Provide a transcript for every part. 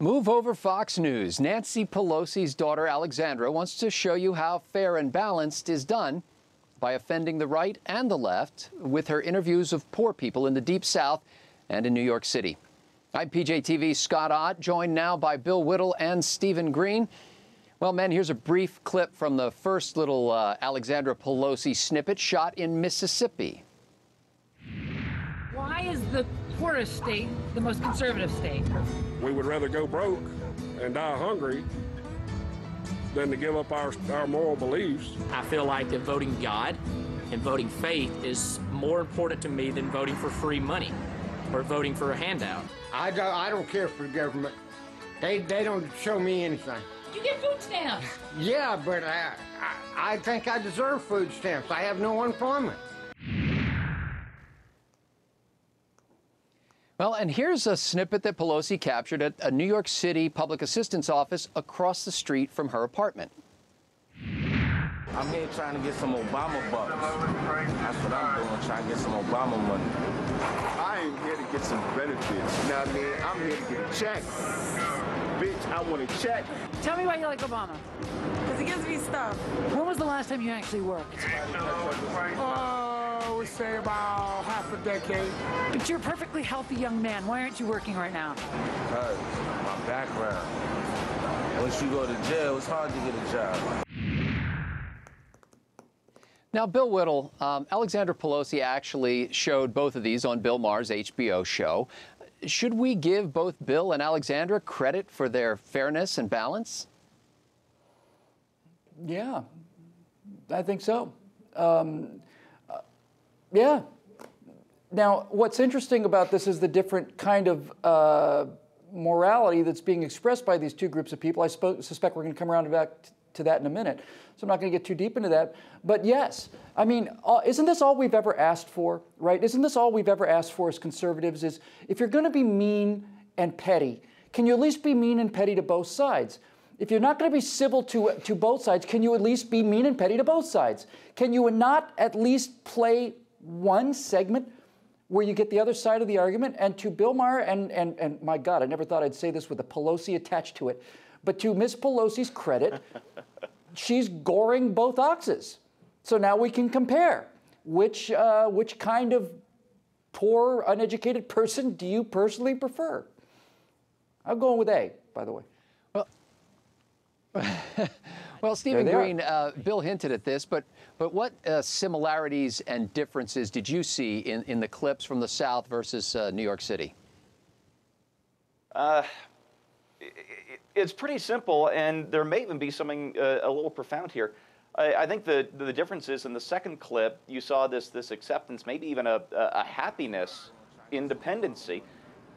Move over Fox News. Nancy Pelosi's daughter, Alexendra, wants to show you how fair and balanced is done by offending the right and the left with her interviews of poor people in the Deep South and in New York City. I'm PJTV's Scott Ott, joined now by Bill Whittle and Stephen Green. Well, men, here's a brief clip from the first little Alexendra Pelosi snippet shot in Mississippi. Why is the poorest state the most conservative state? We would rather go broke and die hungry than to give up our moral beliefs. I feel like that voting God and voting faith is more important to me than voting for free money or voting for a handout. I don't care for the government. They don't show me anything. You get food stamps. Yeah, but I think I deserve food stamps. I have no unemployment. Well, and here's a snippet that Pelosi captured at a New York City public assistance office across the street from her apartment. I'm here trying to get some Obama bucks. That's what I'm doing, trying to get some Obama money. I ain't here to get some benefits. You know what I mean? I'm here to get a check. Bitch, I want a check. Tell me why you like Obama. Because he gives me stuff. When was the last time you actually worked? Oh, we say about half a decade. But you're a perfectly healthy young man. Why aren't you working right now? Because my background. Once you go to jail, it's hard to get a job. Now, Bill Whittle, Alexendra Pelosi actually showed both of these on Bill Maher's HBO show. Should we give both Bill and Alexendra credit for their fairness and balance? Yeah, I think so. Yeah. Now, what's interesting about this is the different kind of morality that's being expressed by these two groups of people. I suspect we're going to come around back to that in a minute, so I'm not going to get too deep into that. But yes, I mean, isn't this all we've ever asked for, right? Isn't this all we've ever asked for as conservatives is if you're going to be mean and petty, can you at least be mean and petty to both sides? If you're not going to be civil to both sides, can you at least be mean and petty to both sides? Can you not at least play one segment where you get the other side of the argument? And to Bill Maher, and my God, I never thought I'd say this with a Pelosi attached to it, but to Miss Pelosi's credit, she's goring both oxes. So now we can compare. Which kind of poor, uneducated person do you personally prefer? I'm going with A, by the way. Well, Stephen Green, Bill hinted at this, but what similarities and differences did you see in the clips from the South versus New York City? It's pretty simple, and there may even be something a little profound here. I think the difference is in the second clip, you saw this acceptance, maybe even a happiness in dependency.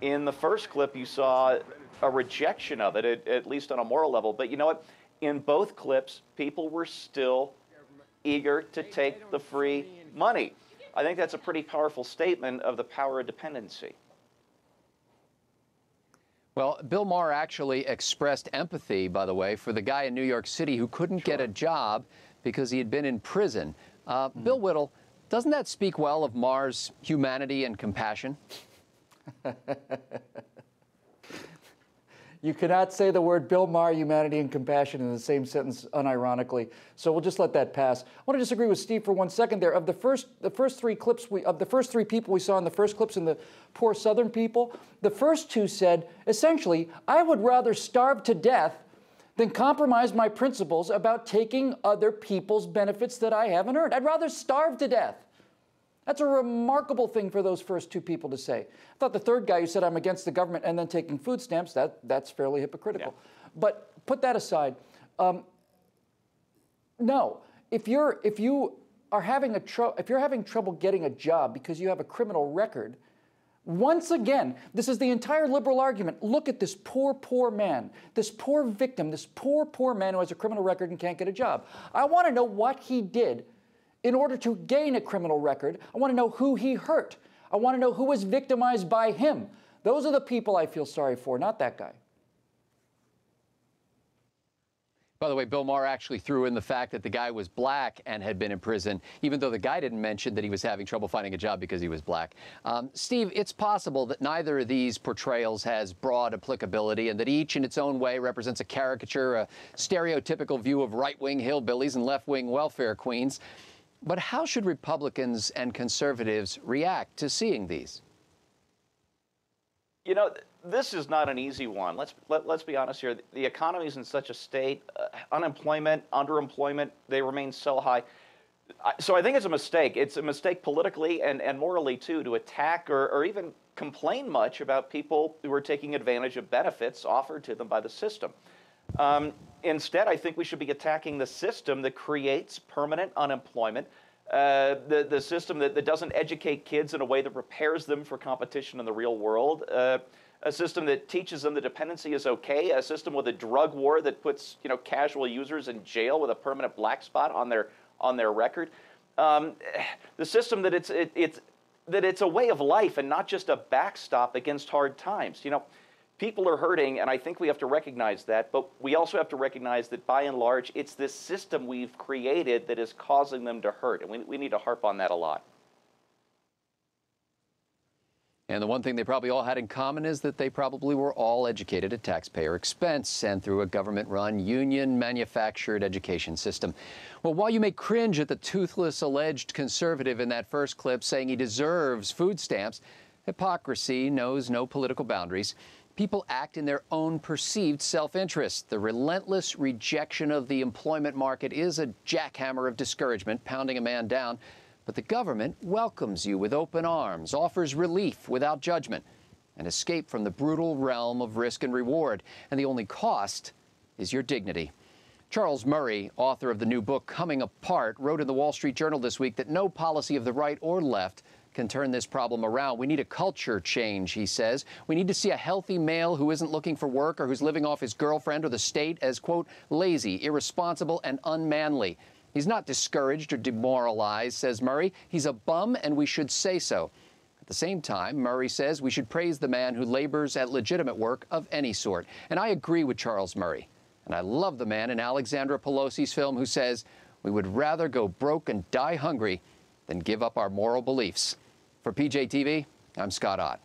In the first clip, you saw a rejection of it, at least on a moral level. But you know what? In both clips, people were still eager to take the free money. I think that's a pretty powerful statement of the power of dependency. Well, Bill Maher actually expressed empathy, by the way, for the guy in New York City who couldn't get a job because he had been in prison. Bill Whittle, doesn't that speak well of Maher's humanity and compassion? You cannot say the word Bill Maher, humanity, and compassion in the same sentence unironically. So we'll just let that pass. I want to disagree with Steve for 1 second there. Of the first three clips, of the first three people we saw in the first clips and the poor Southern people, the first two said, essentially, I would rather starve to death than compromise my principles about taking other people's benefits that I haven't earned. I'd rather starve to death. That's a remarkable thing for those first two people to say. I thought the third guy who said I'm against the government and then taking food stamps, that's fairly hypocritical. Yeah. But put that aside. No, if you're having trouble getting a job because you have a criminal record, once again, this is the entire liberal argument. Look at this poor man, this poor victim, this poor man who has a criminal record and can't get a job. I want to know what he did in order to gain a criminal record. I want to know who he hurt. I want to know who was victimized by him. Those are the people I feel sorry for, not that guy. By the way, Bill Maher actually threw in the fact that the guy was black and had been in prison, even though the guy didn't mention that he was having trouble finding a job because he was black. Steve, it's possible that neither of these portrayals has broad applicability and that each in its own way represents a caricature, a stereotypical view of right-wing hillbillies and left-wing welfare queens. But how should Republicans and conservatives react to seeing these? You know, this is not an easy one. Let's be honest here. The economy is in such a state. Unemployment, underemployment, they remain so high. So I think it's a mistake. It's a mistake politically and morally, too, to attack or even complain much about people who are taking advantage of benefits offered to them by the system. Instead, I think we should be attacking the system that creates permanent unemployment, the system that doesn't educate kids in a way that prepares them for competition in the real world, a system that teaches them the dependency is okay, a system with a drug war that puts casual users in jail with a permanent black spot on their record, the system that it's a way of life and not just a backstop against hard times. People are hurting, and I think we have to recognize that, but we also have to recognize that by and large, it's this system we've created that is causing them to hurt, and we need to harp on that a lot. And the one thing they probably all had in common is that they probably were all educated at taxpayer expense and through a government-run, union-manufactured education system. Well, while you may cringe at the toothless alleged conservative in that first clip saying he deserves food stamps, hypocrisy knows no political boundaries. People act in their own perceived self-interest. The relentless rejection of the employment market is a jackhammer of discouragement, pounding a man down. But the government welcomes you with open arms, offers relief without judgment, and escape from the brutal realm of risk and reward. And the only cost is your dignity. Charles Murray, author of the new book Coming Apart, wrote in the Wall Street Journal this week that no policy of the right or left can turn this problem around. We need a culture change, he says. We need to see a healthy male who isn't looking for work or who's living off his girlfriend or the state as, quote, lazy, irresponsible, and unmanly. He's not discouraged or demoralized, says Murray. He's a bum, and we should say so. At the same time, Murray says we should praise the man who labors at legitimate work of any sort. And I agree with Charles Murray. And I love the man in Alexendra Pelosi's film who says we would rather go broke and die hungry than give up our moral beliefs. For PJTV, I'm Scott Ott.